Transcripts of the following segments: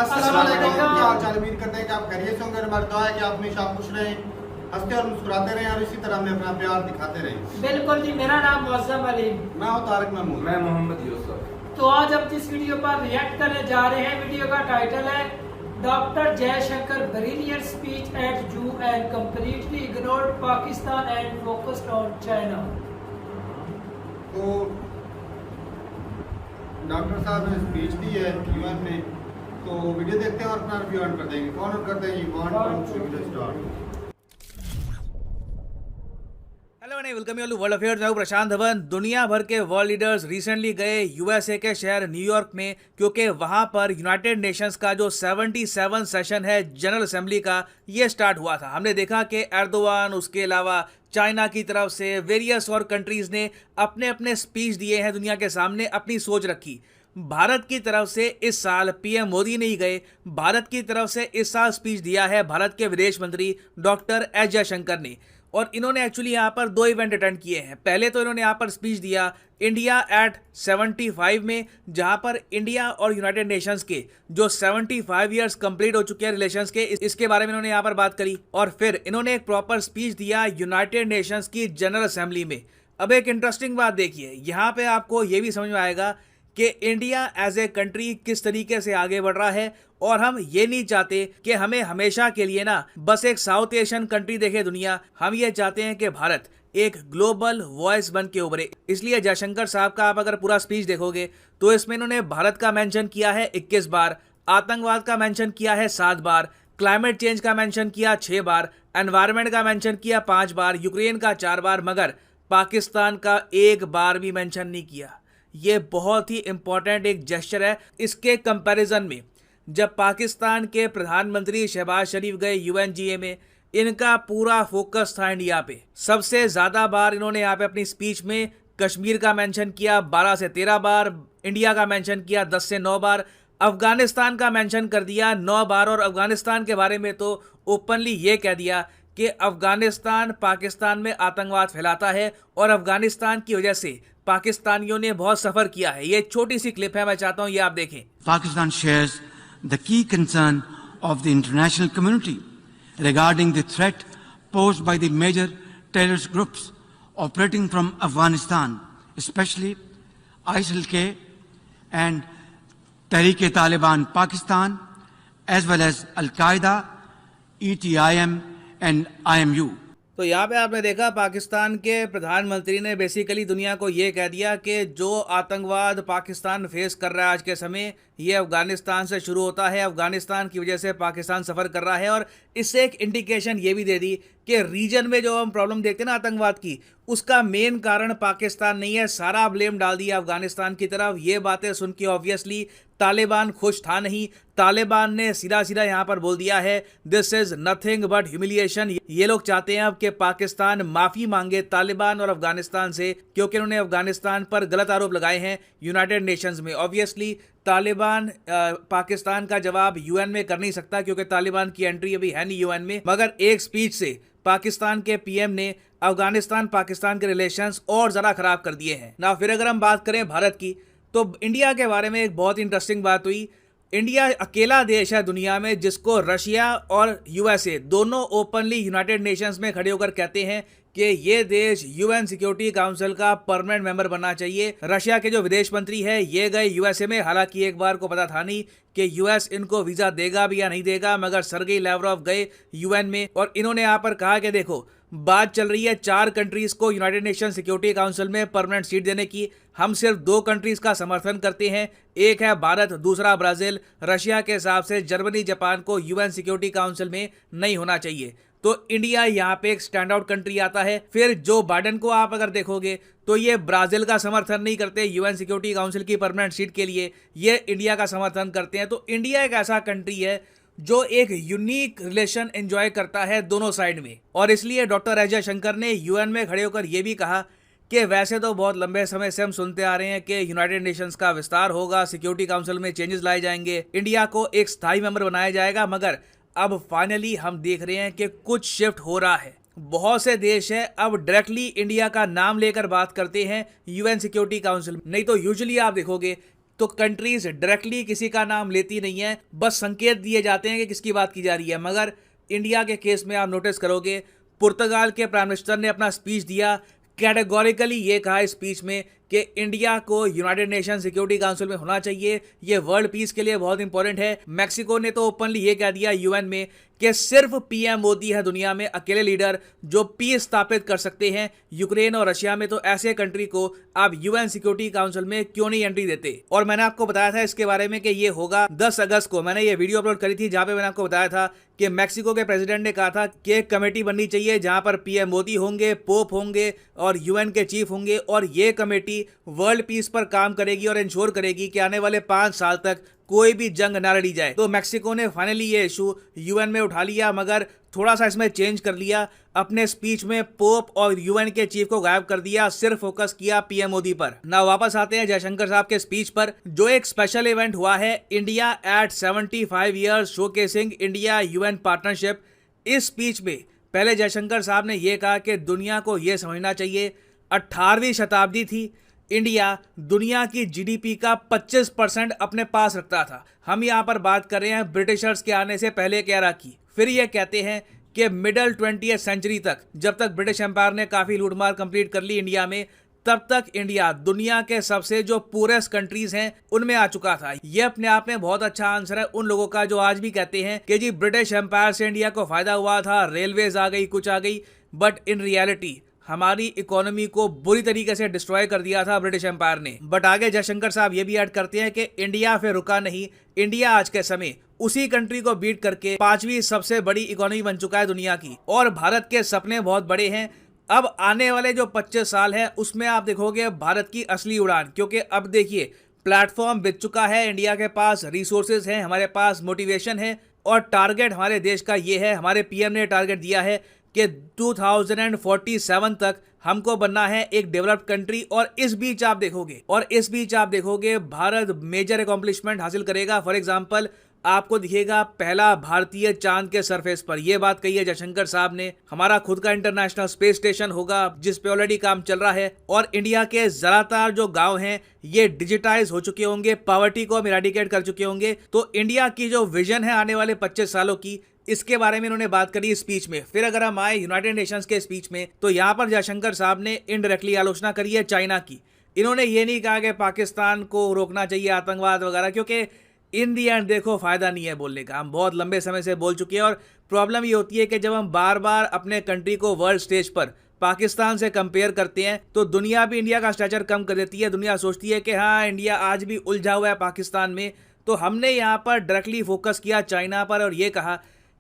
अस्सलाम वालेकुम, क्या हाल चाल? उम्मीद करते हैं कि आप खैरियत से होंगे। हमारी दुआ है कि आप हमेशा खुश रहें, हंसते और मुस्कुराते रहें और इसी तरह हमें अपना प्यार दिखाते रहें। बिल्कुल जी, मेरा नाम मौसम अली। मैं हूँ तारिक महमूद। मैं मोहम्मद यूसुफ। तो आज हम जिस वीडियो पर रिएक्ट करने जा रहे हैं, वीडियो का टाइटल है doctor Jaishankar brilliant speech at zoo and completely ignored Pakistan and focused on China. तो डॉक्टर साहब ने स्पीच दी है यूएन में, तो वीडियो देखते हैं और अपना रिव्यू ऑन कर देंगे। कौन और करते हैं? Start. Hello and welcome you all to world affairs. मैं हूं प्रशांत धवन। दुनिया भर के वर्ल्ड लीडर्स रिसेंटली गए यूएसए के शहर न्यूयॉर्क में, क्योंकि वहां पर यूनाइटेड नेशंस का जो 77 सेशन है जनरल असेंबली का, ये स्टार्ट हुआ था। हमने देखा कि एर्दोवान, उसके अलावा चाइना की तरफ से वेरियस और कंट्रीज ने अपने अपने स्पीच दिए हैं, दुनिया के सामने अपनी सोच रखी। भारत की तरफ से इस साल पीएम मोदी नहीं गए। भारत की तरफ से इस साल स्पीच दिया है भारत के विदेश मंत्री डॉक्टर एस जयशंकर ने, और इन्होंने एक्चुअली यहाँ पर 2 इवेंट अटेंड किए हैं। पहले तो इन्होंने यहाँ पर स्पीच दिया इंडिया एट 75 में, जहाँ पर इंडिया और यूनाइटेड नेशंस के जो 75 ईयर्स कंप्लीट हो चुके हैं रिलेशंस के, इसके बारे में इन्होंने यहाँ पर बात करी। और फिर इन्होंने एक प्रॉपर स्पीच दिया यूनाइटेड नेशंस की जनरल असेंबली में। अब एक इंटरेस्टिंग बात देखिए, यहाँ पे आपको ये भी समझ में आएगा कि इंडिया एज ए कंट्री किस तरीके से आगे बढ़ रहा है। और हम ये नहीं चाहते कि हमें हमेशा के लिए ना बस एक साउथ एशियन कंट्री देखे दुनिया। हम ये चाहते हैं कि भारत एक ग्लोबल वॉइस बन के उभरे। इसलिए जयशंकर साहब का आप अगर पूरा स्पीच देखोगे तो इसमें इन्होंने भारत का मेंशन किया है 21 बार, आतंकवाद का मेंशन किया है 7 बार, क्लाइमेट चेंज का मेंशन किया 6 बार, एनवायरमेंट का मेंशन किया 5 बार, यूक्रेन का 4 बार, मगर पाकिस्तान का 1 बार भी मेंशन नहीं किया। ये बहुत ही इंपॉर्टेंट एक जेस्चर है। इसके कंपैरिजन में जब पाकिस्तान के प्रधानमंत्री शहबाज शरीफ गए यूएनजीए में, इनका पूरा फोकस था इंडिया पे। सबसे ज्यादा बार इन्होंने यहाँ पे अपनी स्पीच में कश्मीर का मेंशन किया 12 से 13 बार, इंडिया का मेंशन किया 10 से 9 बार, अफगानिस्तान का मेंशन कर दिया 9 बार। और अफगानिस्तान के बारे में तो ओपनली ये कह दिया कि अफगानिस्तान पाकिस्तान में आतंकवाद फैलाता है और अफगानिस्तान की वजह से पाकिस्तानियों ने बहुत सफर किया है। ये छोटी सी क्लिप है, मैं चाहता हूं ये आप देखें। Pakistan shares the key concern of the international community regarding the threat posed by the major terrorist groups operating from Afghanistan, especially ISIL-K and Tehreek-e-Taliban Pakistan, as well as Al-Qaeda, ETIM and IMU. तो यहाँ पे आपने देखा पाकिस्तान के प्रधानमंत्री ने basically दुनिया को ये कह दिया कि जो आतंकवाद पाकिस्तान फेस कर रहा है आज के समय, ये अफगानिस्तान से शुरू होता है। अफगानिस्तान की वजह से पाकिस्तान सफ़र कर रहा है। और इससे एक इंडिकेशन ये भी दे दी कि रीजन में जो हम प्रॉब्लम देखते हैं ना आतंकवाद की, उसका मेन कारण पाकिस्तान नहीं है। सारा ब्लेम डाल दिया अफगानिस्तान की तरफ। ये बातें सुन के ऑब्वियसली तालिबान खुश था नहीं। तालिबान ने सीधा सीधा यहाँ पर बोल दिया है this is nothing but humiliation. ये लोग चाहते हैं अब कि पाकिस्तान माफी मांगे तालिबान और अफगानिस्तान से, क्योंकि उन्होंने अफगानिस्तान पर गलत आरोप लगाए हैं यूनाइटेड नेशंस में। ऑब्वियसली तालिबान पाकिस्तान का जवाब यूएन में कर नहीं सकता, क्योंकि तालिबान की एंट्री अभी है नहीं यूएन में। मगर एक स्पीच से पाकिस्तान के पीएम ने अफगानिस्तान पाकिस्तान के रिलेशंस और ज़रा खराब कर दिए हैं ना। फिर अगर हम बात करें भारत की, तो इंडिया के बारे में एक बहुत इंटरेस्टिंग बात हुई। इंडिया अकेला देश है दुनिया में जिसको रशिया और यूएसए दोनों ओपनली यूनाइटेड नेशंस में खड़े होकर कहते हैं कि ये देश यूएन सिक्योरिटी काउंसिल का परमानेंट मेंबर बनना चाहिए। रशिया के जो विदेश मंत्री है ये गए यूएसए में, हालांकि एक बार को पता था नहीं कि यूएस इनको वीज़ा देगा भी या नहीं देगा, मगर सर्गेई लैवरोव गए यूएन में और इन्होंने यहाँ पर कहा कि देखो बात चल रही है 4 कंट्रीज़ को यूनाइटेड नेशन सिक्योरिटी काउंसिल में परमानेंट सीट देने की। हम सिर्फ 2 कंट्रीज़ का समर्थन करते हैं, एक है भारत, दूसरा ब्राज़ील। रशिया के हिसाब से जर्मनी, जापान को यूएन सिक्योरिटी काउंसिल में नहीं होना चाहिए। तो इंडिया यहाँ पे एक स्टैंड आउट कंट्री आता है। फिर जो बाइडेन को आप अगर देखोगे तो ये ब्राज़ील का समर्थन नहीं करते यूएन सिक्योरिटी काउंसिल की परमानेंट सीट के लिए, ये इंडिया का समर्थन करते हैं। तो इंडिया एक ऐसा कंट्री है जो एक यूनिक रिलेशन एंजॉय करता है दोनों साइड में। और इसलिए डॉक्टर एस जयशंकर ने यूएन में खड़े होकर यह भी कहा कि वैसे तो बहुत लंबे समय से हम सुनते आ रहे हैं कि यूनाइटेड नेशंस का विस्तार होगा, सिक्योरिटी काउंसिल में चेंजेस लाए जाएंगे, इंडिया को एक स्थायी मेंबर बनाया जाएगा, मगर अब फाइनली हम देख रहे हैं कि कुछ शिफ्ट हो रहा है। बहुत से देश हैं अब डायरेक्टली इंडिया का नाम लेकर बात करते हैं यूएन सिक्योरिटी काउंसिल में। नहीं तो यूजुअली आप देखोगे तो कंट्रीज डायरेक्टली किसी का नाम लेती नहीं है, बस संकेत दिए जाते हैं कि किसकी बात की जा रही है। मगर इंडिया के केस में आप नोटिस करोगे, पुर्तगाल के प्राइम मिनिस्टर ने अपना स्पीच दिया, कैटेगोरिकली ये कहा स्पीच में कि इंडिया को यूनाइटेड नेशन सिक्योरिटी काउंसिल में होना चाहिए, ये वर्ल्ड पीस के लिए बहुत इंपॉर्टेंट है। मैक्सिको ने तो ओपनली ये कह दिया यूएन में कि सिर्फ पीएम मोदी है दुनिया में अकेले लीडर जो पीस स्थापित कर सकते हैं। यूक्रेन और रशिया में तो ऐसे कंट्री को आप यूएन सिक्योरिटी काउंसिल में क्यों नहीं एंट्री देते। और मैंने आपको बताया था इसके बारे में कि ये होगा 10 अगस्त को। मैंने ये वीडियो अपलोड करी थी जहां पे मैंने आपको बताया था कि मैक्सिको के प्रेसिडेंट ने कहा था कि एक कमेटी बननी चाहिए जहां पर पीएम मोदी होंगे, पोप होंगे और यूएन के चीफ होंगे, और ये कमेटी वर्ल्ड पीस पर काम करेगी और इंश्योर करेगी कि आने वाले 5 साल तक कोई भी जंग ना लड़ी जाए। तो मैक्सिको ने फाइनली ये इशू यूएन में उठा लिया, मगर थोड़ा सा इसमें चेंज कर लिया। अपने स्पीच में पोप और यूएन के चीफ को गायब कर दिया, सिर्फ फोकस किया पीएम मोदी पर। ना वापस आते हैं जयशंकर साहब के स्पीच पर, जो एक स्पेशल इवेंट हुआ है India at 75 years showcasing India UN partnership. इस स्पीच में पहले जयशंकर साहब ने यह कहा कि दुनिया को यह समझना चाहिए 18वीं शताब्दी थी, इंडिया दुनिया की जीडीपी का 25% अपने पास रखता था। हम यहाँ पर बात कर रहे हैं ब्रिटिशर्स के आने से पहले के एरा की। फिर ये कहते हैं कि मिडल 20वीं सेंचुरी तक, जब तक ब्रिटिश एम्पायर ने काफ़ी लूटमार कंप्लीट कर ली इंडिया में, तब तक इंडिया दुनिया के सबसे जो पूरेस्ट कंट्रीज हैं उनमें आ चुका था। ये अपने आप में बहुत अच्छा आंसर है उन लोगों का जो आज भी कहते हैं कि जी ब्रिटिश एम्पायर से इंडिया को फायदा हुआ था, रेलवेज आ गई, कुछ आ गई, बट इन रियलिटी हमारी इकोनॉमी को बुरी तरीके से डिस्ट्रॉय कर दिया था ब्रिटिश एम्पायर ने। बट आगे जयशंकर साहब ये भी ऐड करते हैं कि इंडिया फिर रुका नहीं, इंडिया आज के समय उसी कंट्री को बीट करके 5वीं सबसे बड़ी इकोनॉमी बन चुका है दुनिया की, और भारत के सपने बहुत बड़े हैं। अब आने वाले जो 25 साल है उसमें आप देखोगे भारत की असली उड़ान, क्योंकि अब देखिए प्लेटफॉर्म बिक चुका है, इंडिया के पास रिसोर्सेज हैं, हमारे पास मोटिवेशन है, और टारगेट हमारे देश का ये है, हमारे पीएम ने टारगेट दिया है कि 2047 तक हमको बनना है एक डेवलप्ड कंट्री। और इस बीच आप देखोगे भारत मेजर अकॉम्प्लिशमेंट हासिल करेगा। फॉर एग्जांपल आपको दिखेगा पहला भारतीय चांद के सरफेस पर, यह बात कही है जयशंकर साहब ने। हमारा खुद का इंटरनेशनल स्पेस स्टेशन होगा जिस पे ऑलरेडी काम चल रहा है, और इंडिया के ज्यादातर जो गांव हैं ये डिजिटाइज हो चुके होंगे, पॉवर्टी को हम इरेडिकेट कर चुके होंगे। तो इंडिया की जो विजन है आने वाले 25 सालों की, इसके बारे में इन्होंने बात करी स्पीच में। फिर अगर हम आए यूनाइटेड नेशंस के स्पीच में, तो यहाँ पर जयशंकर साहब ने इनडायरेक्टली आलोचना करी है चाइना की। इन्होंने ये नहीं कहा कि पाकिस्तान को रोकना चाहिए आतंकवाद वगैरह, क्योंकि इन दी एंड देखो फायदा नहीं है बोलने का, हम बहुत लंबे समय से बोल चुके हैं। और प्रॉब्लम ये होती है कि जब हम बार बार अपने कंट्री को वर्ल्ड स्टेज पर पाकिस्तान से कंपेयर करते हैं तो दुनिया भी इंडिया का स्टैचर कम कर देती है। दुनिया सोचती है कि हाँ इंडिया आज भी उलझा हुआ है पाकिस्तान में। तो हमने यहाँ पर डायरेक्टली फोकस किया चाइना पर, और ये कहा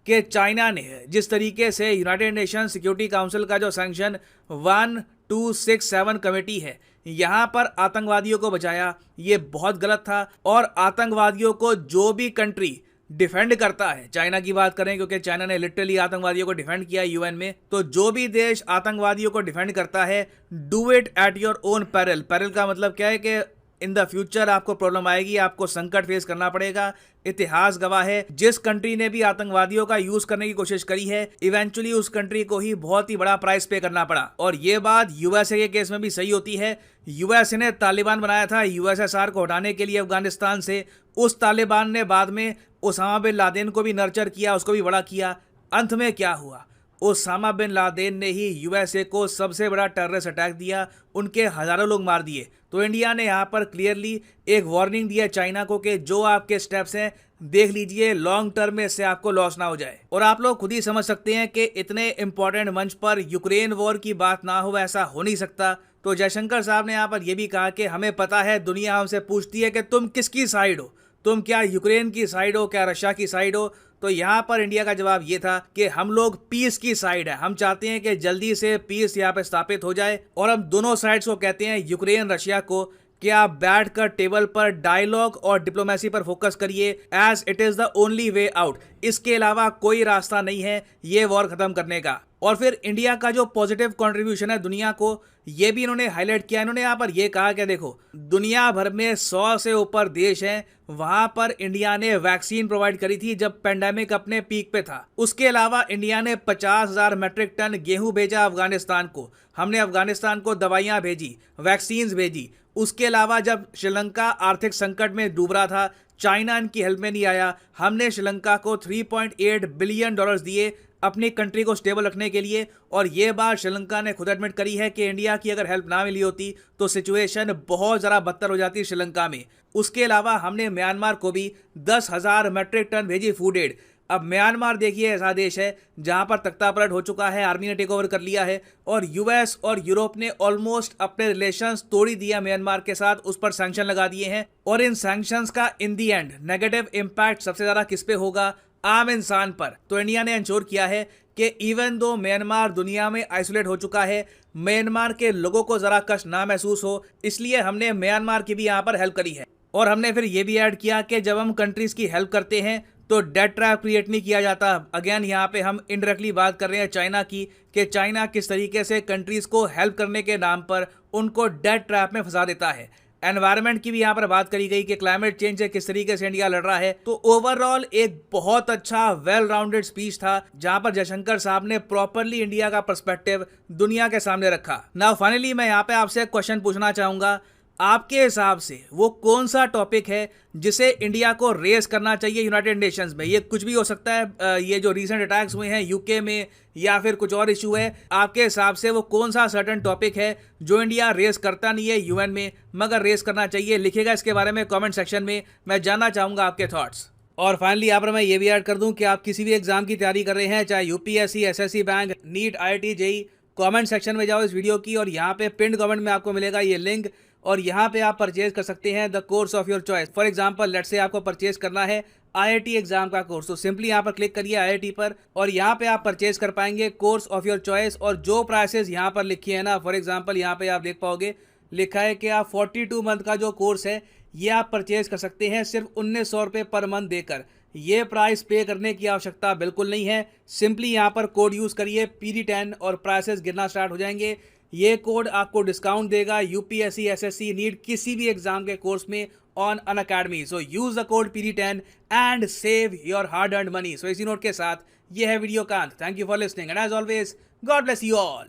कि चाइना ने जिस तरीके से यूनाइटेड नेशन सिक्योरिटी काउंसिल का जो सैंक्शन 1267 कमेटी है यहाँ पर आतंकवादियों को बचाया, ये बहुत गलत था। और आतंकवादियों को जो भी कंट्री डिफेंड करता है, चाइना की बात करें क्योंकि चाइना ने लिटरली आतंकवादियों को डिफेंड किया यूएन में, तो जो भी देश आतंकवादियों को डिफेंड करता है, do it at your own peril. Peril का मतलब क्या है कि इन द फ्यूचर आपको प्रॉब्लम आएगी, आपको संकट फेस करना पड़ेगा। इतिहास गवाह है जिस कंट्री ने भी आतंकवादियों का यूज करने की कोशिश करी है, इवेंचुअली उस कंट्री को ही बहुत ही बड़ा प्राइस पे करना पड़ा। और ये बात यूएसए के केस में भी सही होती है। यूएसए ने तालिबान बनाया था यूएसएसआर को हटाने के लिए अफगानिस्तान से, उस तालिबान ने बाद में ओसामा बिन लादेन को भी नर्चर किया, उसको भी बड़ा किया। अंत में क्या हुआ, ओसामा बिन लादेन ने ही यूएसए को सबसे बड़ा टेररिस्ट अटैक दिया, उनके हजारों लोग मार दिए। तो इंडिया ने यहाँ पर क्लियरली एक वार्निंग दिया चाइना को कि जो आपके स्टेप्स हैं देख लीजिए, लॉन्ग टर्म में इससे आपको लॉस ना हो जाए। और आप लोग खुद ही समझ सकते हैं कि इतने इंपॉर्टेंट मंच पर यूक्रेन वॉर की बात ना हो, ऐसा हो नहीं सकता। तो जयशंकर साहब ने यहाँ पर यह भी कहा कि हमें पता है दुनिया हमसे पूछती है कि तुम किसकी साइड हो, तुम क्या यूक्रेन की साइड हो, क्या रशिया की साइड हो। तो यहाँ पर इंडिया का जवाब ये था कि हम लोग पीस की साइड है, हम चाहते हैं कि जल्दी से पीस यहाँ पे स्थापित हो जाए। और हम दोनों साइड्स को कहते हैं, यूक्रेन रशिया को, कि आप बैठकर टेबल पर डायलॉग और डिप्लोमेसी पर फोकस करिए, as it is the only way out. इसके अलावा कोई रास्ता नहीं है ये वॉर खत्म करने का। और फिर इंडिया का जो पॉजिटिव कंट्रीब्यूशन है दुनिया को, ये भी इन्होंने हाईलाइट किया। इन्होंने यहाँ पर ये कहा कि देखो दुनिया भर में 100 से ऊपर देश हैं, वहां पर इंडिया ने वैक्सीन प्रोवाइड करी थी जब पेंडेमिक अपने पीक पे था। उसके अलावा इंडिया ने 50,000 मेट्रिक टन गेहूं भेजा अफगानिस्तान को, हमने अफगानिस्तान को दवाइयां भेजी, वैक्सीन भेजी। उसके अलावा जब श्रीलंका आर्थिक संकट में डूब रहा था, चाइना इनकी हेल्प में नहीं आया। हमने श्रीलंका को $3.8 बिलियन दिए अपनी कंट्री को स्टेबल रखने के लिए, और ये बात श्रीलंका ने खुद एडमिट करी है कि इंडिया की अगर हेल्प ना मिली होती तो सिचुएशन बहुत ज़्यादा बदतर हो जाती श्रीलंका में। उसके अलावा हमने म्यांमार को भी 10,000 मीट्रिक टन भेजी फूड एड। अब म्यांमार देखिए ऐसा देश है जहां पर तख्तापलट हो चुका है, आर्मी ने टेक ओवर कर लिया है, और यूएस और यूरोप ने ऑलमोस्ट अपने रिलेशंस तोड़ ही दिया म्यांमार के साथ, उस पर सैंक्शन लगा दिए हैं। और इन सैंक्शंस का इन दी एंड नेगेटिव इम्पैक्ट सबसे ज़्यादा किस पे होगा? आम इंसान पर। तो इंडिया ने इंश्योर किया है कि इवन दो म्यांमार दुनिया में आइसोलेट हो चुका है, म्यांमार के लोगों को ज़रा कष्ट ना महसूस हो, इसलिए हमने म्यांमार की भी यहाँ पर हेल्प करी है। और हमने फिर ये भी ऐड किया कि जब हम कंट्रीज़ की हेल्प करते हैं तो डेट ट्रैप क्रिएट नहीं किया जाता। अगेन यहाँ पे हम इनडायरेक्टली बात कर रहे हैं चाइना की, कि चाइना किस तरीके से कंट्रीज़ को हेल्प करने के नाम पर उनको डेट ट्रैप में फंसा देता है। एनवायरनमेंट की भी यहाँ पर बात करी गई कि क्लाइमेट चेंज से किस तरीके से इंडिया लड़ रहा है। तो ओवरऑल एक बहुत अच्छा वेल राउंडेड स्पीच था जहाँ पर जयशंकर साहब ने प्रॉपरली इंडिया का पर्सपेक्टिव दुनिया के सामने रखा। नाउ फाइनली मैं यहाँ पे आपसे एक क्वेश्चन पूछना चाहूँगा, आपके हिसाब से वो कौन सा टॉपिक है जिसे इंडिया को रेस करना चाहिए यूनाइटेड नेशंस में? ये कुछ भी हो सकता है, ये जो रिसेंट अटैक्स हुए हैं यूके में या फिर कुछ और इशू है, आपके हिसाब से वो कौन सा सर्टेन टॉपिक है जो इंडिया रेस करता नहीं है यूएन में मगर रेस करना चाहिए? लिखिएगा इसके बारे में कमेंट सेक्शन में, मैं जानना चाहूँगा आपके थॉट्स। और फाइनली यहाँ पर मैं ये भी ऐड कर दूँ कि आप किसी भी एग्जाम की तैयारी कर रहे हैं, चाहे UPSC, SSC, bank, NEET, IIT, JEE, comment section में जाओ इस वीडियो की और यहाँ पे पिन कमेंट में आपको मिलेगा ये लिंक, और यहाँ पे आप परचेज कर सकते हैं the course of your choice. For example let's say आपको परचेज करना है IIT एग्जाम का कोर्स, तो सिंपली यहाँ पर क्लिक करिए IIT पर और यहाँ पे आप परचेज कर पाएंगे कोर्स ऑफ योर चॉइस। और जो प्राइसेस यहाँ पर लिखी है ना, फॉर एग्जांपल यहाँ पे आप देख पाओगे लिखा है कि आप 42 मंथ का जो कोर्स है ये आप परचेज कर सकते हैं सिर्फ 1900 रुपये पर मंथ देकर। ये प्राइस पे करने की आवश्यकता बिल्कुल नहीं है, सिंपली यहाँ पर कोड यूज़ करिए PD10 और प्राइसेस गिरना स्टार्ट हो जाएंगे। ये कोड आपको डिस्काउंट देगा यूपीएससी, एसएससी, नीट किसी भी एग्जाम के कोर्स में on Unacademy. So use the code PD10 and save your hard earned money. So इसी नोट के साथ ये है वीडियो का अंत। Thank you for listening and as always God bless you all.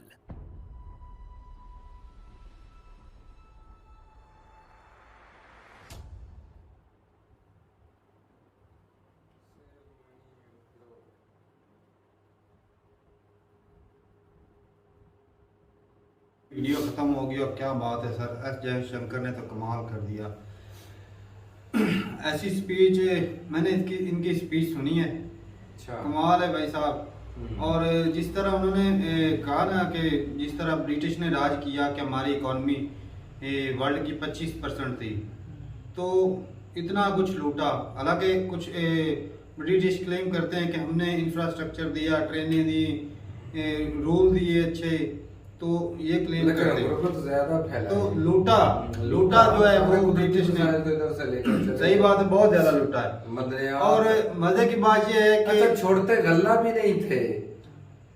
Video खत्म हो गई और क्या बात है सर, एस जयशंकर ने तो कमाल कर दिया। ऐसी स्पीच मैंने इनकी स्पीच सुनी है, अच्छा कमाल है भाई साहब। और जिस तरह उन्होंने कहा ना कि जिस तरह ब्रिटिश ने राज किया कि हमारी इकॉनमी वर्ल्ड की 25% थी, तो इतना कुछ लूटा। हालांकि कुछ ब्रिटिश क्लेम करते हैं कि हमने इंफ्रास्ट्रक्चर दिया, ट्रेनें दी, रूल दिए अच्छे, तो ये क्लेम करते हैं तो ज्यादा फैला, तो लूटा जो है वो ब्रिटिश ने, सही बात है, बहुत ज्यादा लूटा है। और मजे की बात ये है कि अच्छा, छोड़ते गल्ला भी नहीं थे,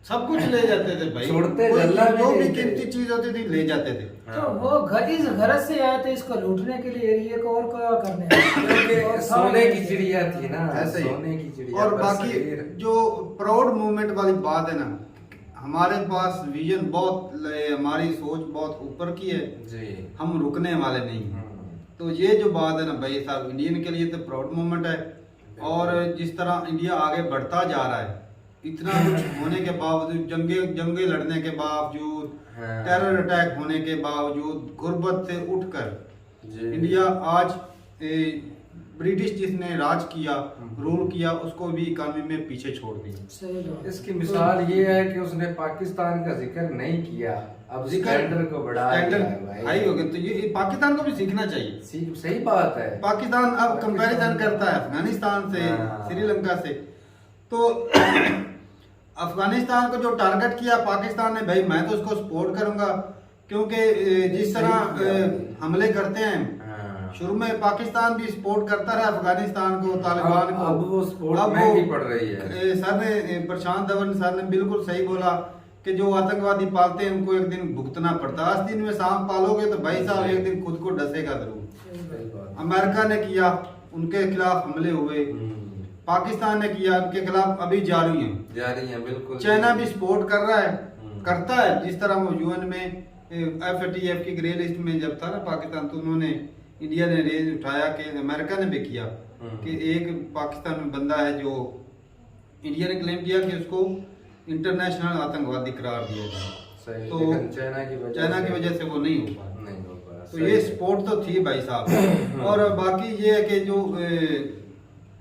सब कुछ ले जाते थे भाई, छोड़ते गल्ला जो भी कीमती चीज होती थी ले जाते थे। तो वो इस गरज से आए थे इसको लूटने के लिए, एरिया को और क्या करने सोने की चिड़िया थी ना, ऐसे ही। सोने की चिड़िया। और बाकी जो प्राउड मूवमेंट वाली बात है ना, हमारे पास विजन बहुत, हमारी सोच बहुत ऊपर की है जी, हम रुकने वाले नहीं। तो ये जो बात है ना भाई साहब, इंडियन के लिए तो प्राउड मोमेंट है। और जिस तरह इंडिया आगे बढ़ता जा रहा है, इतना कुछ होने के बावजूद, जंगे लड़ने के बावजूद, टेरर अटैक होने के बावजूद, गुर्बत से उठकर इंडिया आज ब्रिटिश जिसने राज किया, रूल किया, उसको भी इकॉनमी में पीछे छोड़ दिया। इसकी मिसाल ये है कि उसने पाकिस्तान का जिक्र नहीं किया, अब स्टैंडर्ड को बढ़ा दिया है भाई, हाई हो गया। तो ये पाकिस्तान को भी सीखना चाहिए। सही बात है। पाकिस्तान अब कंपैरिजन करता है अफगानिस्तान से, श्रीलंका से। तो अफगानिस्तान को जो टारगेट किया पाकिस्तान ने, भाई मैं तो उसको सपोर्ट करूंगा, क्योंकि जिस तरह हमले करते हैं, शुरू में पाकिस्तान भी सपोर्ट करता रहा अफगानिस्तान को, तालिबान को, अब वो सपोर्ट महंगी पड़ रही है। सर ने, प्रशांत धवन सर ने बिल्कुल सही बोला कि जो आतंकवादी पालते हैं उनको एक दिन भुगतना पड़ता है। 10 दिन में सांप पालोगे तो भाई साहब एक दिन खुद को डसेगा जरूर। अमेरिका ने किया, उनके खिलाफ हमले हुए, पाकिस्तान ने किया, उनके खिलाफ अभी जारी है बिल्कुल। चाइना भी सपोर्ट कर रहा है, करता है, जिस तरह वो UN में FATF की ग्रे लिस्ट में जब था ना पाकिस्तान, तो उन्होंने इंडिया ने रेज उठाया कि अमेरिका ने भी किया कि एक पाकिस्तान में बंदा है जो इंडिया ने क्लेम किया कि उसको इंटरनेशनल आतंकवादी करार दिया जाए, सही, तो लेकिन चाइना की वजह से वो नहीं हो पाया। नहीं हो पाया। तो सही ये है। सपोर्ट तो थी भाई साहब। और बाकी ये है कि जो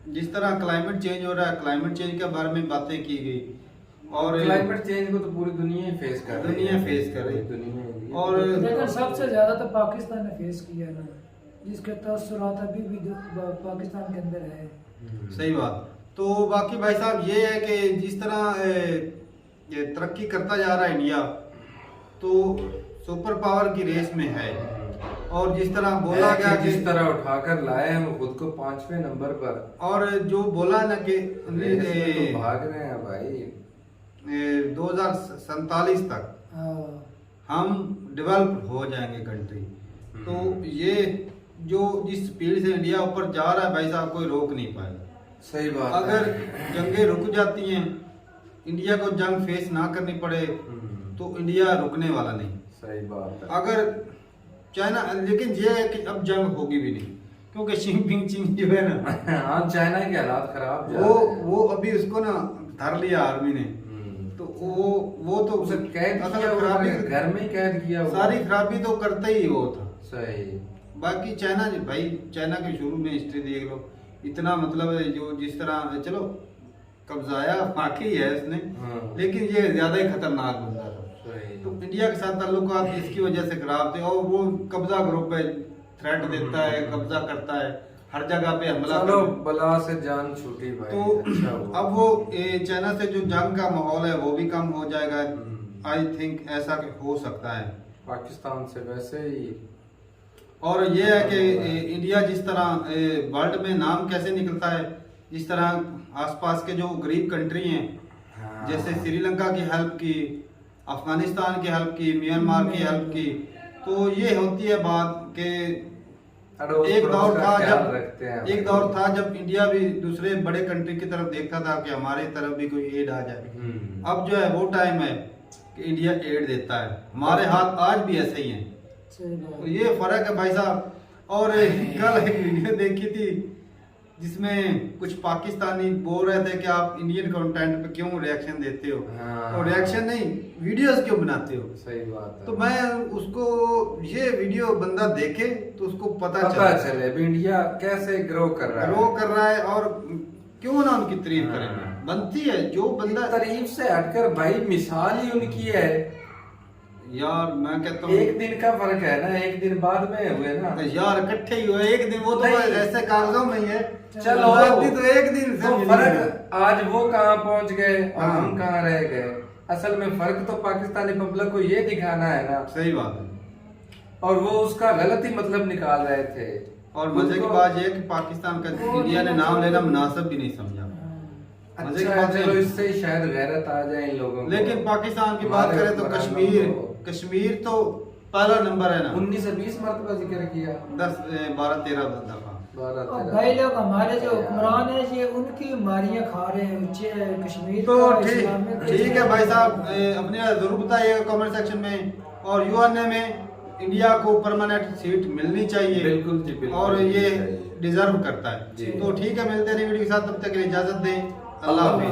जिस तरह क्लाइमेट चेंज हो रहा है, क्लाइमेट चेंज के बारे में बातें की गई, और क्लाइमेट चेंज को तो पूरी दुनिया ही फेस कर रही है। दुनिया और लेकिन सबसे ज्यादा तो पाकिस्तान ने फेस किया ना, जिसके तअस्सुरात अभी भी पाकिस्तान के अंदर है। सही बात। तो बाकी भाई साहब ये है कि जिस तरह ये तरक्की करता जा रहा है इंडिया, तो सुपर पावर की रेस में है, और जिस तरह बोला गया कि जिस तरह उठाकर लाए हम खुद को 5वें नंबर पर, और जो बोला ना कि तो भाग रहे हैं भाई 2047 तक हम डेवलप हो जाएंगे कंट्री। तो ये जो जिस स्पीड से इंडिया ऊपर जा रहा है भाई साहब, कोई रोक नहीं पाएगा। सही बात अगर जंगें रुक जाती हैं, इंडिया को जंग फेस ना करनी पड़े, तो इंडिया रुकने वाला नहीं। सही बात है। अगर चाइना, लेकिन ये है कि अब जंग होगी भी नहीं, क्योंकि जिनपिंग जो है ना हाँ, चाइना के हालात खराब जा रहे हैं। वो अभी उसको ना धर लिया आर्मी ने, तो वो तो उसे कैद असल किया, खराबी घर में ही कैद किया हुआ। सारी खराबी तो करता ही वो था। सही। बाकी चाइना भाई, चाइना के शुरू में हिस्ट्री देख लो, इतना मतलब है जो जिस तरह चलो कब्जाया वाकई है इसने, लेकिन ये ज्यादा ही खतरनाक बंदा था। तो इंडिया के साथ ताल्लुकात इसकी वजह से खराब थे, और वो कब्जा ग्रुप है, थ्रेट देता है, कब्जा करता है, हर जगह पे हमला चलो बला से जान छूटी भाई। तो अच्छा हुआ। अब वो चाइना से जो जंग का माहौल है वो भी कम हो जाएगा। आई थिंक ऐसा हो सकता है। पाकिस्तान से वैसे ही। और ये है कि इंडिया जिस तरह वर्ल्ड में नाम कैसे निकलता है, जिस तरह आसपास के जो गरीब कंट्री हैं, हाँ। जैसे श्रीलंका की हेल्प की, अफगानिस्तान की हेल्प की, म्यांमार की हेल्प की, तो ये होती है बात कि एक दौर था जब इंडिया भी दूसरे बड़े कंट्री की तरफ देखता था कि हमारे तरफ भी कोई एड आ जाए। अब जो है वो टाइम है कि इंडिया एड देता है। हमारे हाथ आज भी ऐसे ही हैं। तो ये फर्क है भाई साहब। और कल एक वीडियो देखी थी जिसमें कुछ पाकिस्तानी बोल रहे थे कि आप इंडियन कंटेंट पे क्यों रिएक्शन देते हो, और रिएक्शन नहीं, वीडियोस क्यों बनाते हो। सही बात है। तो मैं उसको, ये वीडियो बंदा देखे तो उसको पता चले भी इंडिया कैसे ग्रो कर रहा है, और क्यों ना उनकी तारीफ करें। बनती है जो बंदा तारीफ से हटकर भाई मिसाल ही उनकी है यार। मैं कहता हूँ एक दिन का फर्क है ना, एक दिन बाद में हुए ना यार, इकट्ठे ही हुए एक दिन, वो तो ऐसे कागजों में ही है। चलो तो एक दिन से तो फर्क, आज वो कहाँ पहुंच गए और हम कहाँ रह गए। असल में फर्क तो पाकिस्तानी पब्लिक को ये दिखाना है ना। सही बात है। और वो उसका गलत ही मतलब निकाल रहे थे। और मजे की बात ये कि पाकिस्तान का इंडिया ने नाम लेना मुनासिब भी नहीं समझा। अच्छा, चलो इससे शायद गैरत आ जाए इन लोगों को। लेकिन पाकिस्तान की बात करें तो कश्मीर तो पहला नंबर है ना। 19 से 20 मरतबा जिक्र किया, 10 12 13 दफा। भाई लोग हमारे जो हुक्मरान है ये उनकी मारियां खा रहे हैं कश्मीर तो का। ठीक है भाई साहब, अपने जरूर बताइएगा कमेंट सेक्शन में। और यूएनए में इंडिया को परमानेंट सीट मिलनी चाहिए। बिल्कुल जी, बिल्कुल। और ये डिजर्व करता है। तो ठीक है, मिलते हैं नई वीडियो के साथ, तब तक के लिए इजाजत दें। अल्लाह हाफिज़।